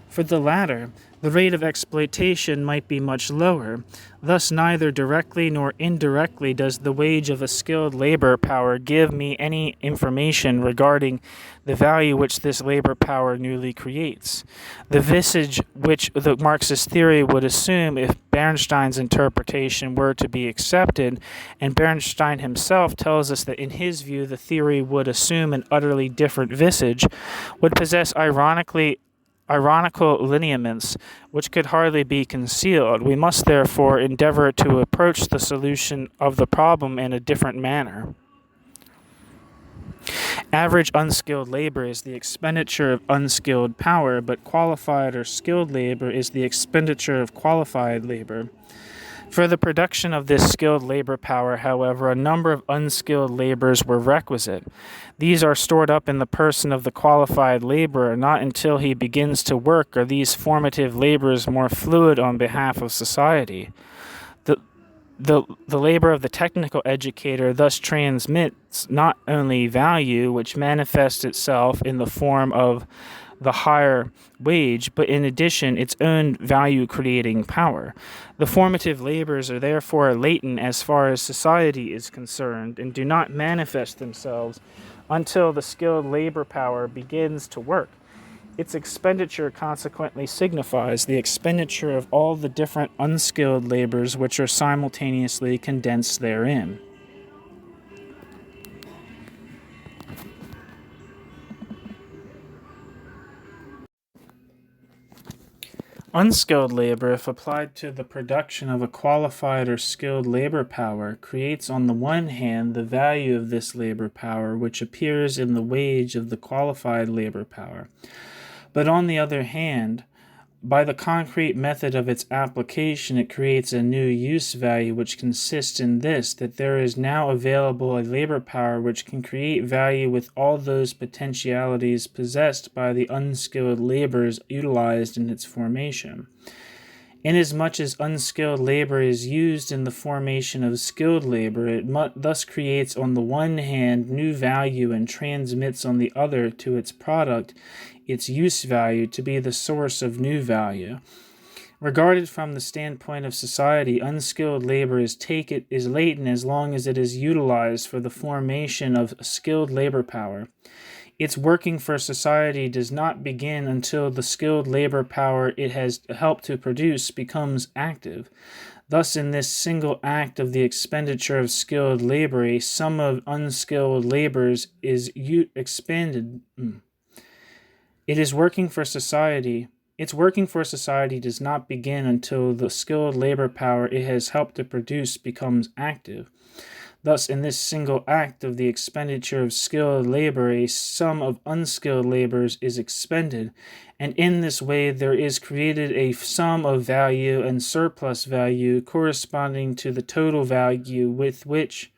For the latter, the rate of exploitation might be much lower. Thus, neither directly nor indirectly does the wage of a skilled labor power give me any information regarding the value which this labor power newly creates. The visage which the Marxist theory would assume if Bernstein's interpretation were to be accepted, and Bernstein himself tells us that in his view the theory would assume an utterly different visage, would possess ironical lineaments which could hardly be concealed. We must therefore endeavor to approach the solution of the problem in a different manner. Average unskilled labor is the expenditure of unskilled power, but qualified or skilled labor is the expenditure of qualified labor. For the production of this skilled labor power, however, a number of unskilled labors were requisite. These are stored up in the person of the qualified laborer. Not until he begins to work are these formative labors more fluid on behalf of society. The labor of the technical educator thus transmits not only value, which manifests itself in the form of the higher wage, but in addition its own value-creating power. The formative labors are therefore latent as far as society is concerned, and do not manifest themselves until the skilled labor power begins to work. Its expenditure consequently signifies the expenditure of all the different unskilled labors which are simultaneously condensed therein. Unskilled labor, if applied to the production of a qualified or skilled labor power, creates on the one hand the value of this labor power, which appears in the wage of the qualified labor power. But on the other hand, by the concrete method of its application, it creates a new use value, which consists in this, that there is now available a labor power which can create value with all those potentialities possessed by the unskilled labors utilized in its formation. Inasmuch as unskilled labor is used in the formation of skilled labor, it thus creates on the one hand new value and transmits on the other to its product its use value to be the source of new value. Regarded from the standpoint of society, unskilled labor is latent as long as it is utilized for the formation of skilled labor power. Its working for society does not begin until the skilled labor power it has helped to produce becomes active. Thus, in this single act of the expenditure of skilled labor, a sum of unskilled labors is expended. Its working for society does not begin until the skilled labor power it has helped to produce becomes active. Thus, in this single act of the expenditure of skilled labor, a sum of unskilled labors is expended, and in this way there is created a sum of value and surplus value corresponding to the total value with which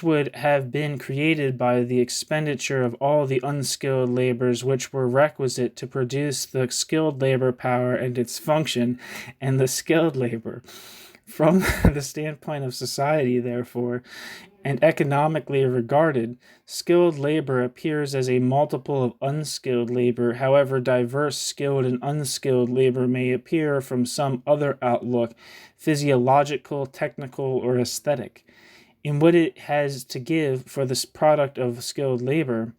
would have been created by the expenditure of all the unskilled labors which were requisite to produce the skilled labor power and its function and the skilled labor. From the standpoint of society, therefore, and economically regarded, skilled labor appears as a multiple of unskilled labor, however diverse skilled and unskilled labor may appear from some other outlook, physiological, technical, or aesthetic. In what it has to give for this product of skilled labor,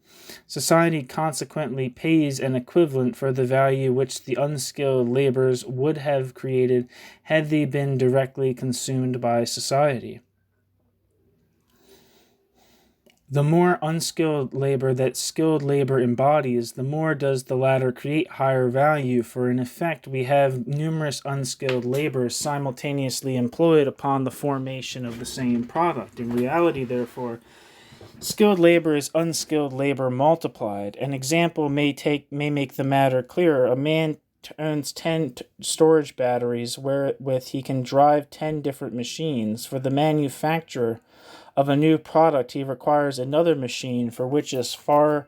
society consequently pays an equivalent for the value which the unskilled labors would have created had they been directly consumed by society. The more unskilled labor that skilled labor embodies, the more does the latter create higher value, for in effect we have numerous unskilled labors simultaneously employed upon the formation of the same product. In reality, therefore, skilled labor is unskilled labor multiplied. An example may make the matter clearer. A man owns 10 storage batteries wherewith he can drive 10 different machines. For the manufacturer of a new product, he requires another machine for which a far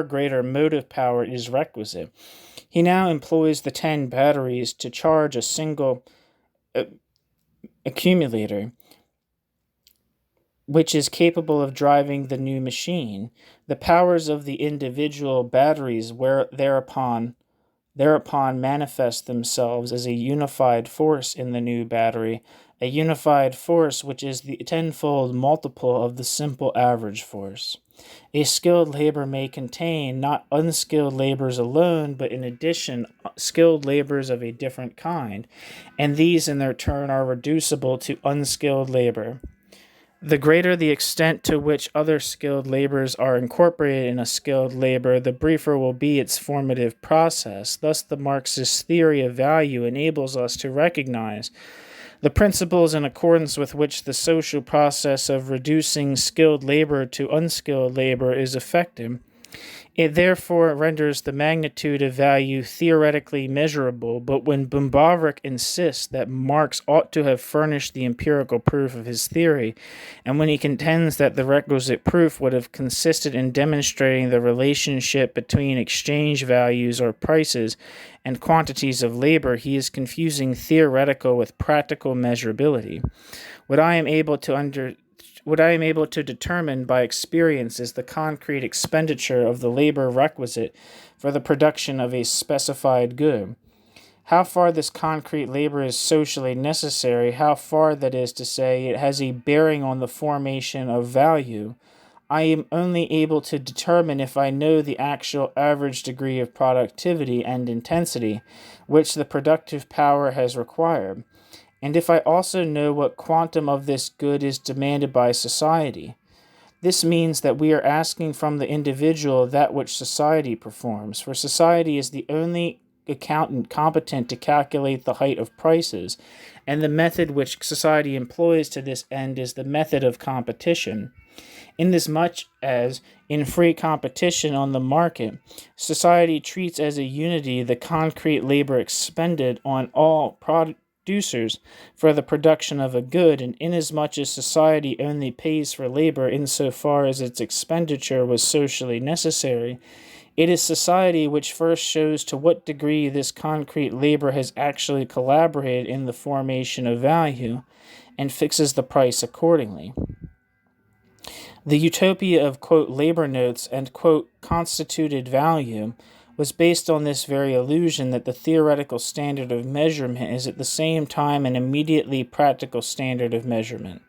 greater motive power is requisite. He now employs the 10 batteries to charge a single accumulator, which is capable of driving the new machine. The powers of the individual batteries thereupon thereupon manifest themselves as a unified force in the new battery, a unified force which is the tenfold multiple of the simple average force. A skilled labor may contain not unskilled labors alone, but in addition skilled labors of a different kind, and these in their turn are reducible to unskilled labor. The greater the extent to which other skilled labors are incorporated in a skilled labor, the briefer will be its formative process. Thus, the Marxist theory of value enables us to recognize the principles in accordance with which the social process of reducing skilled labor to unskilled labor is effective. It therefore renders the magnitude of value theoretically measurable, but when Böhm-Bawerk insists that Marx ought to have furnished the empirical proof of his theory, and when he contends that the requisite proof would have consisted in demonstrating the relationship between exchange values or prices and quantities of labor, he is confusing theoretical with practical measurability. What I am able to determine by experience is the concrete expenditure of the labor requisite for the production of a specified good. How far this concrete labor is socially necessary, how far, that is to say, it has a bearing on the formation of value, I am only able to determine if I know the actual average degree of productivity and intensity which the productive power has required, and if I also know what quantum of this good is demanded by society. This means that we are asking from the individual that which society performs, for society is the only accountant competent to calculate the height of prices, and the method which society employs to this end is the method of competition. Inasmuch as, in free competition on the market, society treats as a unity the concrete labor expended on all producers for the production of a good, and inasmuch as society only pays for labor insofar as its expenditure was socially necessary, it is society which first shows to what degree this concrete labor has actually collaborated in the formation of value, and fixes the price accordingly. The utopia of, quote, labor notes and, quote, constituted value was based on this very illusion that the theoretical standard of measurement is at the same time an immediately practical standard of measurement.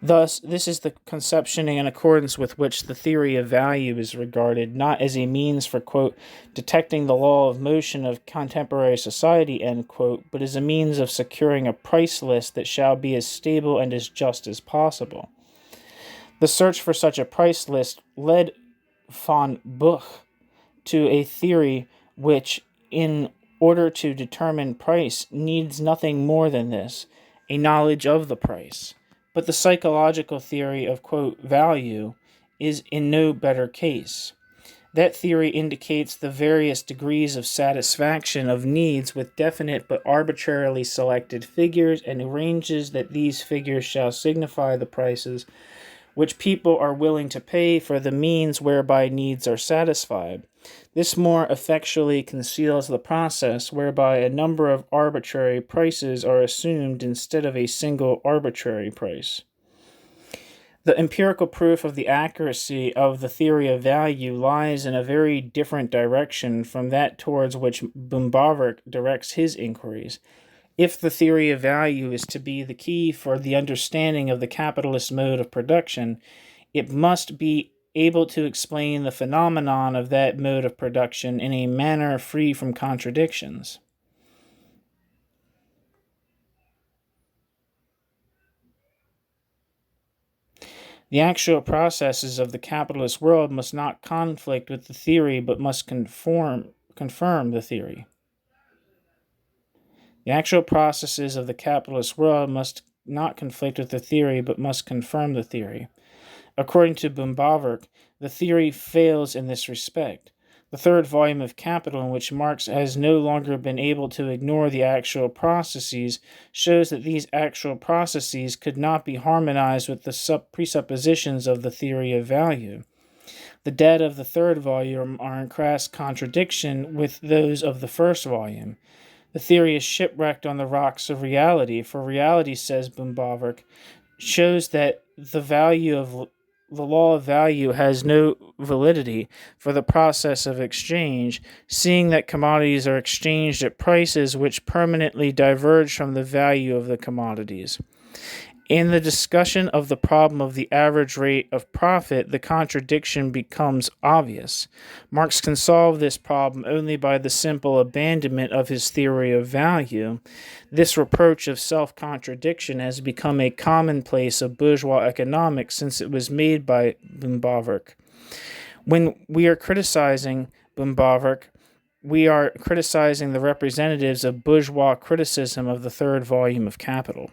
Thus, this is the conception in accordance with which the theory of value is regarded, not as a means for, quote, detecting the law of motion of contemporary society, end quote, but as a means of securing a price list that shall be as stable and as just as possible. The search for such a price list led von Buch to a theory which, in order to determine price, needs nothing more than this, a knowledge of the price. But the psychological theory of, quote, value is in no better case. That theory indicates the various degrees of satisfaction of needs with definite but arbitrarily selected figures, and arranges that these figures shall signify the prices which people are willing to pay for the means whereby needs are satisfied. This more effectually conceals the process whereby a number of arbitrary prices are assumed instead of a single arbitrary price. The empirical proof of the accuracy of the theory of value lies in a very different direction from that towards which Böhm-Bawerk directs his inquiries. If the theory of value is to be the key for the understanding of the capitalist mode of production, it must be able to explain the phenomenon of that mode of production in a manner free from contradictions. The actual processes of the capitalist world must not conflict with the theory, but must confirm the theory. The actual processes of the capitalist world must not conflict with the theory, but must confirm the theory. According to Böhm-Bawerk, the theory fails in this respect. The third volume of Capital, in which Marx has no longer been able to ignore the actual processes, shows that these actual processes could not be harmonized with the presuppositions of the theory of value. The data of the third volume are in crass contradiction with those of the first volume. The theory is shipwrecked on the rocks of reality, for reality, says Böhm-Bawerk, shows that the value of the law of value has no validity for the process of exchange, seeing that commodities are exchanged at prices which permanently diverge from the value of the commodities. In the discussion of the problem of the average rate of profit, the contradiction becomes obvious. Marx can solve this problem only by the simple abandonment of his theory of value. This reproach of self-contradiction has become a commonplace of bourgeois economics since it was made by Böhm-Bawerk. When we are criticizing Böhm-Bawerk, we are criticizing the representatives of bourgeois criticism of the third volume of Capital.